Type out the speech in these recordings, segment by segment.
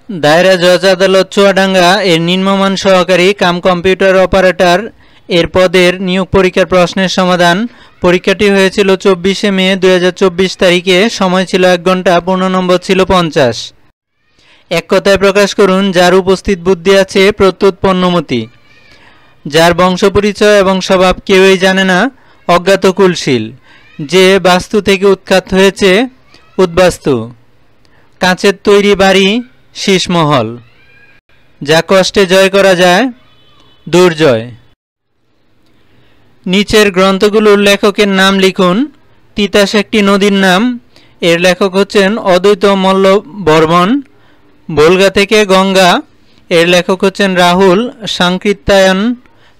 দায়রা জজ আদালত চুয়াডাঙ্গা এর নিম্নমান সহকারী কাম কম্পিউটার অপারেটর এর পদের নিয়োগ পরীক্ষার প্রশ্নের সমাধান। পরীক্ষাটি হয়েছিল 24শে মে 2024 তারিখে। সময় ছিল 1 ঘন্টা, পূর্ণ নম্বর ছিল 50। এক কথায় প্রকাশ করুন, যার উপস্থিত বুদ্ধি আছে প্রত্যুত পণ্যমতি, যার বংশ পরিচয় এবং স্বভাব কেউই জানে না, অজ্ঞাত কুলশীল, যে বাস্তু থেকে উৎখাত হয়েছে উদ্বাস্তু, কাঁচের তৈরি বাড়ি শীষমহল, যা কষ্টে জয় করা যায় দুর্জয়। নিচের গ্রন্থগুলোর লেখকের নাম লিখুন। তিতাস একটি নদীর নাম, এর লেখক হচ্ছেন অদ্বৈত মল্ল বর্মন। ভোলগা থেকে গঙ্গা, এর লেখক হচ্ছেন রাহুল সাংকৃত্যায়ন।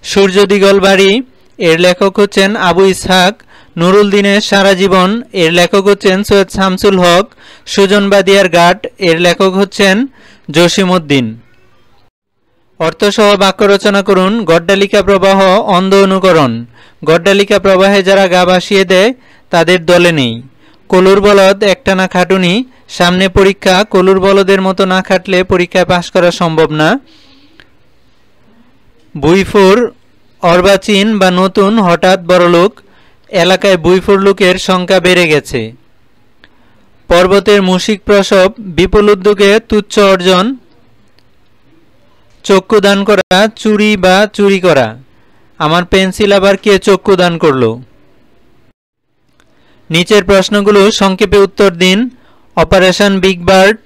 সূর্য দিগল বাড়ি, এর লেখক হচ্ছেন আবু ইসহাক। নুরুল দিনের সারা জীবন, এর লেখক হচ্ছেন সৈয়দ শামসুল হক। সুজন বাদিয়ার ঘাট, এর লেখক হচ্ছেন জসিমউদ্দিন। অর্থসহ বাক্য রচনা করুন। গড্ডালিকা প্রবাহ অন্ধ অনুকরণ। গড্ডালিকা প্রবাহে যারা গা ভাসিয়ে দেয় তাদের দলে নেই। কলুর বলদ একটানা খাটুনি, সামনে পরীক্ষা, কলুর বলদের মতো না খাটলে পরীক্ষায় পাশ করা সম্ভব না। বুইফুর অর্বাচীন বা নতুন, হঠাৎ বড়লোক, এলাকায় বুইফুর লোকের সংখ্যা বেড়ে গেছে। পর্বতের মুশিক প্রসব, বিপুল উদ্যোগে তুচ্ছ অর্জন। চক্ষুদান করা, চুরি বা চুরি করা। আমার পেন্সিল আবার কে চক্ষুদান করলো? নিচের প্রশ্নগুলো সংক্ষেপে উত্তর দিন। অপারেশন বিগ বার্ড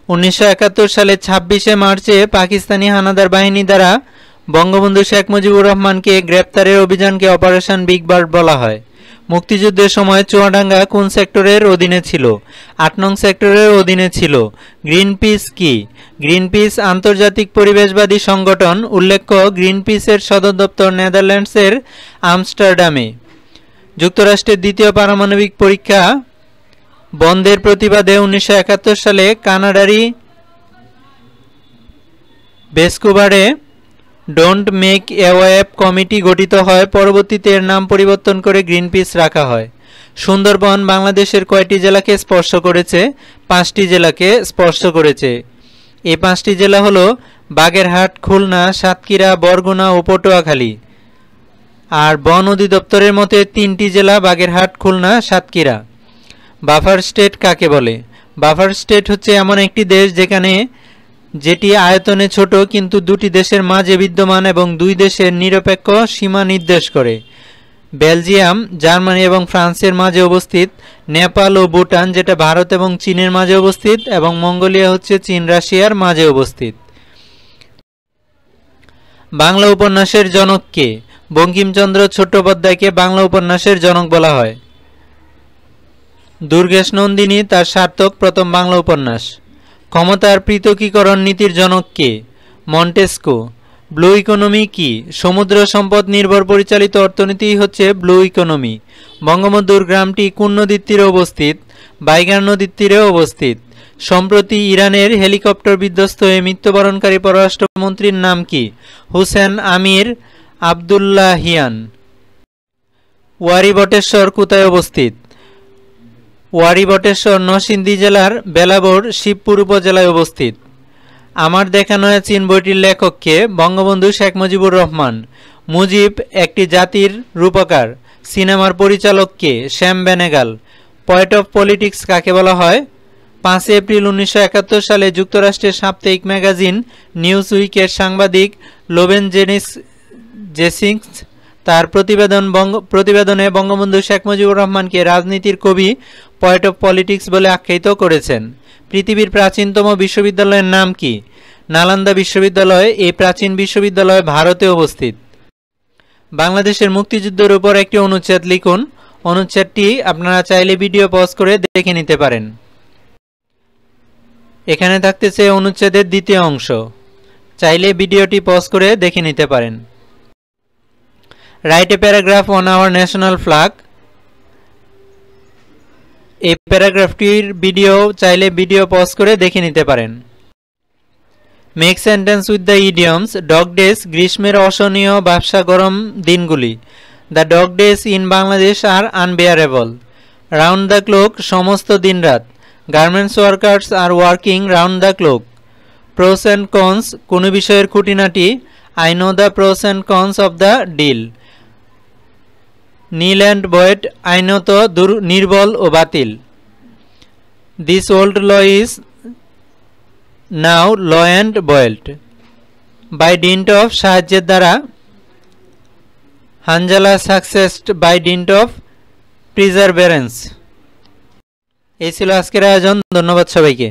1971 সালের 26শে মার্চে পাকিস্তানি হানাদার বাহিনী দ্বারা বঙ্গবন্ধু শেখ মুজিবুর রহমানকে গ্রেপ্তারের অভিযানকে অপারেশন বিগ বার্ড বলা হয়। মুক্তিযুদ্ধের সময় চুয়াডাঙ্গা কোন সেক্টরের অধীনে ছিল? 8 নং সেক্টরের অধীনে ছিল। গ্রিনপিস কি? গ্রিনপিস আন্তর্জাতিক পরিবেশবাদী সংগঠন। উল্লেখ্য, গ্রিনপিসের সদর দপ্তর নেদারল্যান্ডসের আমস্টারডামে। যুক্তরাষ্ট্রের দ্বিতীয় পারমাণবিক পরীক্ষা বন্ধের প্রতিবাদে 1971 সালে কানাডারি ভ্যানকুভারে don't make a wave committee গঠিত হয়। পরবর্তীতে এর নাম পরিবর্তন করে গ্রিনপিস রাখা হয়। সুন্দরবন বাংলাদেশের কয়টি জেলাকে স্পর্শ করেছে? 5টি জেলাকে স্পর্শ করেছে। এই 5টি জেলা হলো বাগেরহাট, খুলনা, সাতক্ষীরা, বরগুনা ও পটুয়াখালী। আর বন অধিদপ্তরের মতে 3টি জেলা বাগেরহাট, খুলনা, সাতক্ষীরা। বাফার স্টেট কাকে বলে? বাফার স্টেট হচ্ছে এমন একটি দেশ যেটি আয়তনে ছোট কিন্তু দুটি দেশের মাঝে বিদ্যমান এবং দুই দেশের নিরপেক্ষ সীমা নির্দেশ করে। বেলজিয়াম জার্মানি এবং ফ্রান্সের মাঝে অবস্থিত। নেপাল ও ভুটান, যেটা ভারত এবং চীনের মাঝে অবস্থিত, এবং মঙ্গোলিয়া হচ্ছে চীন রাশিয়ার মাঝে অবস্থিত। বাংলা উপন্যাসের জনক কে? বঙ্কিমচন্দ্র চট্টোপাধ্যায়কে বাংলা উপন্যাসের জনক বলা হয়। দুর্গেশ নন্দিনী তার সার্থক প্রথম বাংলা উপন্যাস। ক্ষমতার পৃথকীকরণ নীতির জনক কে? মন্টেস্কো। ব্লু ইকোনমি কি? সমুদ্র সম্পদ নির্ভর পরিচালিত অর্থনীতি হচ্ছে ব্লু ইকোনমি। বঙ্গবন্ধুর গ্রামটি কোন নদীর তীরে অবস্থিত? বাইগার নদীর তীরে অবস্থিত। সম্প্রতি ইরানের হেলিকপ্টার বিধ্বস্ত হয়ে মৃত্যুবরণকারী পররাষ্ট্রমন্ত্রীর নাম কি? Hossein Amir Abdollahian. Wari Bateshwar কোথায় অবস্থিত? ওয়ারী বটেশ্বর নরসিংদী জেলার বেলাবোর শিবপুর উপজেলায় অবস্থিত। আমার দেখানো চীন বইটির লেখককে? বঙ্গবন্ধু শেখ মুজিবুর রহমান। মুজিব একটি জাতির রূপকার। সিনেমার পরিচালক কে? শ্যাম বেনেগাল। পয়েন্ট অফ পলিটিক্স কাকে বলা হয়? 5 এপ্রিল 1971 সালে যুক্তরাষ্ট্রের সাপ্তাহিক ম্যাগাজিন নিউজ উইকের সাংবাদিক লোবেন জেসিংস তার প্রতিবেদনে বঙ্গবন্ধু শেখ মুজিবুর রহমানকে রাজনীতির কবি, পয়েন্ট অফ পলিটিক্স বলে আখ্যায়িত করেছেন। পৃথিবীর প্রাচীনতম বিশ্ববিদ্যালয়ের নাম কি? নালন্দা বিশ্ববিদ্যালয়। এই প্রাচীন বিশ্ববিদ্যালয় ভারতে অবস্থিত। বাংলাদেশের মুক্তিযুদ্ধের উপর একটি অনুচ্ছেদ লিখুন। অনুচ্ছেদটি আপনারা চাইলে ভিডিও পজ করে দেখে নিতে পারেন। এখানে থাকতেছে অনুচ্ছেদের দ্বিতীয় অংশ, চাইলে ভিডিওটি পজ করে দেখে নিতে পারেন। Write a paragraph on our national flag. এই প্যারাগ্রাফটির ভিডিও চাইলে ভিডিও পজ করে দেখে নিতে পারেন। Make sentence with the idioms. Dog days গ্রীষ্মের অসহনীয় ব্যবসা গরম দিনগুলি। The dog days in Bangladesh are unbearable. Round the clock সমস্ত দিনরাত। Garments workers are working round the clock. Pros and cons কোনো বিষয়ের খুঁটিনাটি, I know the pros and cons of the deal. Null and বয়েড আইনত নির্বল ও বাতিল। This old law is now null and বয়েল্ড। বাই ডিন্ট অফ সাহায্যের দ্বারা, হানজালা succeeded by dint of perseverance. এই ছিল আজকের আয়োজন। ধন্যবাদ সবাইকে।